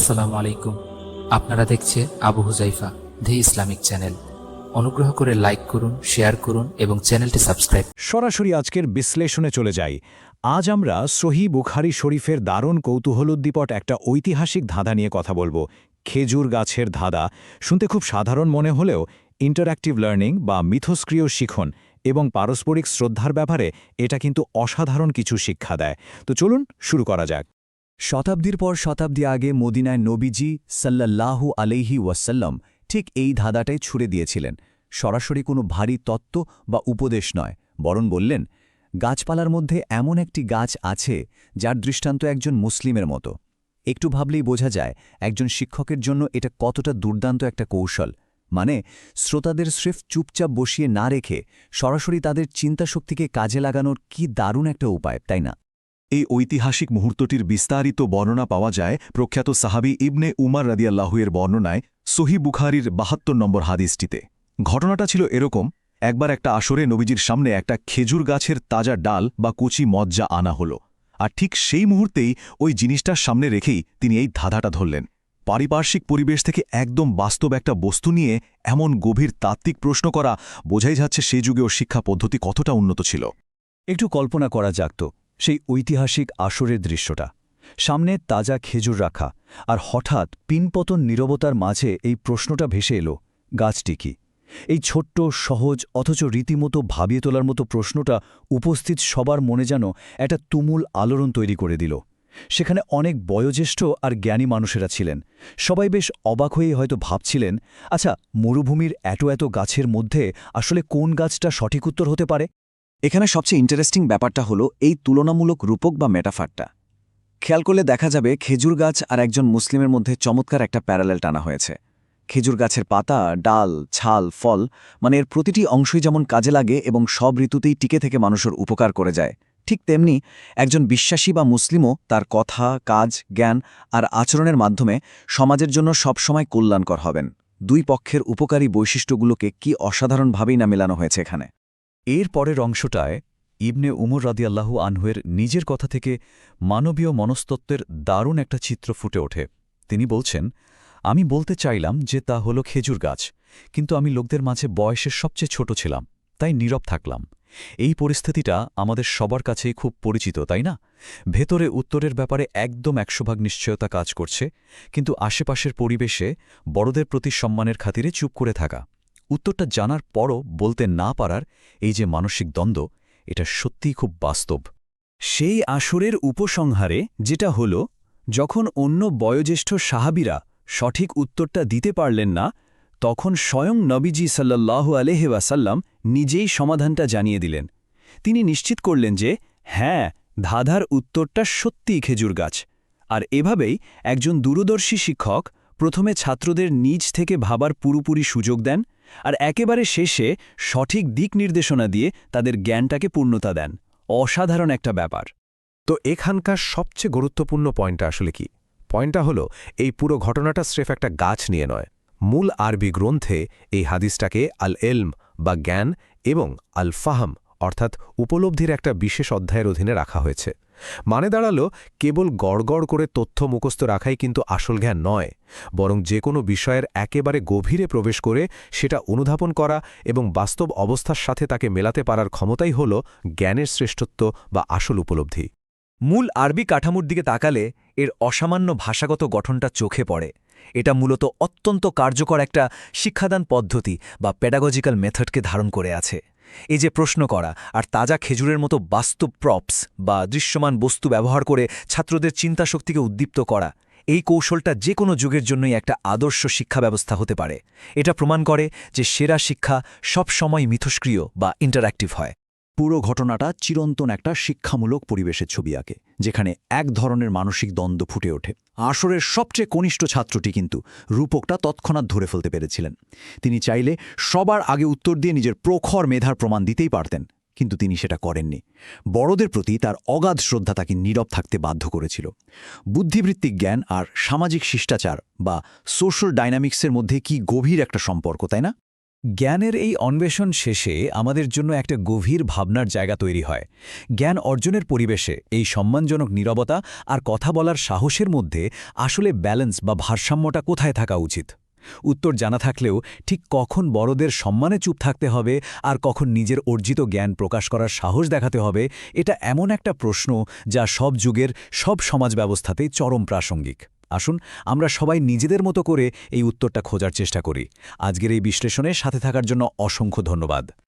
আসসালামু আলাইকুম। আপনারা দেখছে আবু হুজাইফা দি ইসলামিক চ্যানেল। অনুগ্রহ করে লাইক করুন, শেয়ার করুন এবং চ্যানেলটি সাবস্ক্রাইব। সরাসরি আজকের বিশ্লেষণে চলে যাই। আজ আমরা সহিহ বুখারী শরীফের দারুণ কৌতূহলোদ্দীপক একটা ঐতিহাসিক ধাঁধা নিয়ে কথা বলবো। খেজুর গাছের ধাঁধা শুনতে খুব সাধারণ মনে হলেও ইন্টারঅ্যাক্টিভ লার্নিং বা মিথস্ক্রিয় শিখন এবং পারস্পরিক শ্রদ্ধার ব্যাপারে এটা কিন্তু অসাধারণ কিছু শিক্ষা দেয়। তো চলুন শুরু করা যাক। শতাব্দীর পর শতাব্দী আগে মদিনায় নবীজি সাল্লাল্লাহু আলাইহি ওয়াসাল্লাম ঠিক এই ধাঁধাটাই ছুড়ে দিয়েছিলেন। সরাসরি কোনো ভারী তত্ত্ব বা উপদেশ নয়, বরং বললেন, গাছপালার মধ্যে এমন একটি গাছ আছে যার দৃষ্টান্ত একজন মুসলিমের মতো। একটু ভাবলেই বোঝা যায় একজন শিক্ষকের জন্য এটা কতটা দুর্দান্ত একটা কৌশল। মানে শ্রোতাদের স্রেফ চুপচাপ বসিয়ে না রেখে সরাসরি তাদের চিন্তাশক্তিকে কাজে লাগানোর কি দারুণ একটা উপায়, তাই না? এই ঐতিহাসিক মুহূর্তটির বিস্তারিত বর্ণনা পাওয়া যায় প্রখ্যাত সাহাবী ইবনে উমার রাদিয়াল্লাহু এর বর্ণনায় সহিহ বুখারীর ৭২ নম্বর হাদিসটিতে। ঘটনাটা ছিল এরকম, একবার একটা আসরে নবীজির সামনে একটা খেজুর গাছের তাজা ডাল বা কচি মজ্জা আনা হলো, আর ঠিক সেই মুহূর্তেই ওই জিনিসটার সামনে রেখেই তিনি এই ধাঁধাটা ধরলেন। পারিপার্শ্বিক পরিবেশ থেকে একদম বাস্তব একটা বস্তু নিয়ে এমন গভীর তাত্ত্বিক প্রশ্ন করা বোঝাই যাচ্ছে সেই যুগেও শিক্ষা পদ্ধতি কতটা উন্নত ছিল। একটু কল্পনা করা যাক তো সেই ঐতিহাসিক আসরের দৃশ্যটা। সামনে তাজা খেজুর রাখা, আর হঠাৎ পিনপতন নীরবতার মাঝে এই প্রশ্নটা ভেসে এলো, গাছটি কি? এই ছোট্ট সহজ অথচ রীতিমতো ভাবিয়ে তোলার মতো প্রশ্নটা উপস্থিত সবার মনে যেন একটা তুমুল আলোড়ন তৈরি করে দিল। সেখানে অনেক বয়োজ্যেষ্ঠ আর জ্ঞানী মানুষেরা ছিলেন। সবাই বেশ অবাক হয়েই হয়তো ভাবছিলেন, আচ্ছা, মরুভূমির এত এত গাছের মধ্যে আসলে কোন গাছটা সঠিক উত্তর হতে পারে? এখানে সবচেয়ে ইন্টারেস্টিং ব্যাপারটা হলো এই তুলনামূলক রূপক বা মেটাফারটা। খেয়াল করলে দেখা যাবে খেজুর গাছ আর একজন মুসলিমের মধ্যে চমৎকার একটা প্যারালেল টানা হয়েছে। খেজুর গাছের পাতা, ডাল, ছাল, ফল, মানে এর প্রতিটি অংশই যেমন কাজে লাগে এবং সব ঋতুতেই টিকে থেকে মানুষের উপকার করে যায়, ঠিক তেমনি একজন বিশ্বাসী বা মুসলিমও তার কথা, কাজ, জ্ঞান আর আচরণের মাধ্যমে সমাজের জন্য সবসময় কল্যাণকর হবেন। দুই পক্ষের উপকারী বৈশিষ্ট্যগুলোকে কি অসাধারণভাবেই না মেলানো হয়েছে এখানে। এর পরের অংশটায় ইবনে উমর রাদিয়াল্লাহু আনহুয়ের নিজের কথা থেকে মানবীয় মনস্তত্ত্বের দারুণ একটা চিত্র ফুটে ওঠে। তিনি বলছেন, আমি বলতে চাইলাম যে তা হলো খেজুর গাছ, কিন্তু আমি লোকদের মাঝে বয়সের সবচেয়ে ছোট ছিলাম, তাই নীরব থাকলাম। এই পরিস্থিতিটা আমাদের সবার কাছেই খুব পরিচিত, তাই না? ভেতরে উত্তরের ব্যাপারে একদম ১০০% নিশ্চয়তা কাজ করছে, কিন্তু আশেপাশের পরিবেশে বড়দের প্রতি সম্মানের খাতিরে চুপ করে থাকা। উত্তরটা জানার পরও বলতে না পারার এই যে মানসিক দ্বন্দ্ব, এটা সত্যিই খুব বাস্তব। সেই আসরের উপসংহারে যেটা হল, যখন অন্য বয়োজ্যেষ্ঠ সাহাবীরা সঠিক উত্তরটা দিতে পারলেন না, তখন স্বয়ং নবীজি সাল্লাল্লাহু আলাইহি ওয়াসাল্লাম নিজেই সমাধানটা জানিয়ে দিলেন। তিনি নিশ্চিত করলেন যে হ্যাঁ, ধাঁধার উত্তরটা সত্যিই খেজুর গাছ। আর এভাবেই একজন দূরদর্শী শিক্ষক প্রথমে ছাত্রদের নিজ থেকে ভাবার পুরোপুরি সুযোগ দেন, আর একেবারে শেষে সঠিক দিক নির্দেশনা দিয়ে তাদের জ্ঞানটাকে পূর্ণতা দেন। অসাধারণ একটা ব্যাপার। তো এখানকার সবচেয়ে গুরুত্বপূর্ণ পয়েন্টটা আসলে কি? পয়েন্টটা হলো, এই পুরো ঘটনাটা স্রেফ একটা গাছ নিয়ে নয়। মূল আরবি গ্রন্থে এই হাদিসটাকে আল এলম বা জ্ঞান এবং আল ফাহম অর্থাৎ উপলব্ধির একটা বিশেষ অধ্যায়ের অধীনে রাখা হয়েছে। মানে দাঁড়ালো, কেবল গড়গড় করে তথ্য মুখস্থ রাখাই কিন্তু আসল জ্ঞান নয়, বরং যে কোনো বিষয়ের একেবারে গভীরে প্রবেশ করে সেটা অনুধাবন করা এবং বাস্তব অবস্থার সাথে তাকে মেলাতে পারার ক্ষমতাই হল জ্ঞানের শ্রেষ্ঠত্ব বা আসল উপলব্ধি। মূল আরবি কাঠামোর দিকে তাকালে এর অসামান্য ভাষাগত গঠনটা চোখে পড়ে। এটা মূলত অত্যন্ত কার্যকর একটা শিক্ষাদান পদ্ধতি বা প্যাডাগজিক্যাল মেথডকে ধারণ করে আছে। এই যে প্রশ্ন করা আর তাজা খেজুরের মতো বাস্তব প্রপস বা দৃশ্যমান বস্তু ব্যবহার করে ছাত্রদের চিন্তাশক্তিকে উদ্দীপ্ত করা, এই কৌশলটা যে কোনো যুগের জন্যই একটা আদর্শ শিক্ষা ব্যবস্থা হতে পারে। এটা প্রমাণ করে যে সেরা শিক্ষা সবসময় মিথস্ক্রিয় বা ইন্টারঅ্যাক্টিভ হয়। পুরো ঘটনাটা চিরন্তন একটা শিক্ষামূলক পরিবেশের ছবি আঁকে, যেখানে এক ধরনের মানসিক দ্বন্দ্ব ফুটে ওঠে। আসরের সবচেয়ে কনিষ্ঠ ছাত্রটি কিন্তু রূপকটা তৎক্ষণাৎ ধরে ফেলতে পেরেছিলেন। তিনি চাইলে সবার আগে উত্তর দিয়ে নিজের প্রখর মেধার প্রমাণ দিতেই পারতেন, কিন্তু তিনি সেটা করেননি। বড়দের প্রতি তার অগাধ শ্রদ্ধা তাকে নীরব থাকতে বাধ্য করেছিল। বুদ্ধিবৃত্তিক জ্ঞান আর সামাজিক শিষ্টাচার বা সোশ্যাল ডাইনামিক্সের মধ্যে কি গভীর একটা সম্পর্ক, তাই না? জ্ঞানের এই অন্বেষণ শেষে আমাদের জন্য একটা গভীর ভাবনার জায়গা তৈরি হয়। জ্ঞান অর্জনের পরিবেশে এই সম্মানজনক নীরবতা আর কথা বলার সাহসের মধ্যে আসলে ব্যালেন্স বা ভারসাম্যটা কোথায় থাকা উচিত? উত্তর জানা থাকলেও ঠিক কখন বড়দের সম্মানে চুপ থাকতে হবে আর কখন নিজের অর্জিত জ্ঞান প্রকাশ করার সাহস দেখাতে হবে, এটা এমন একটা প্রশ্ন যা সব যুগের সব সমাজ ব্যবস্থাতেই চরম প্রাসঙ্গিক। আসুন আমরা সবাই নিজেদের মতো করে এই উত্তরটা খোঁজার চেষ্টা করি। আজকের এই বিশ্লেষণে সাথে থাকার জন্য অসংখ্য ধন্যবাদ।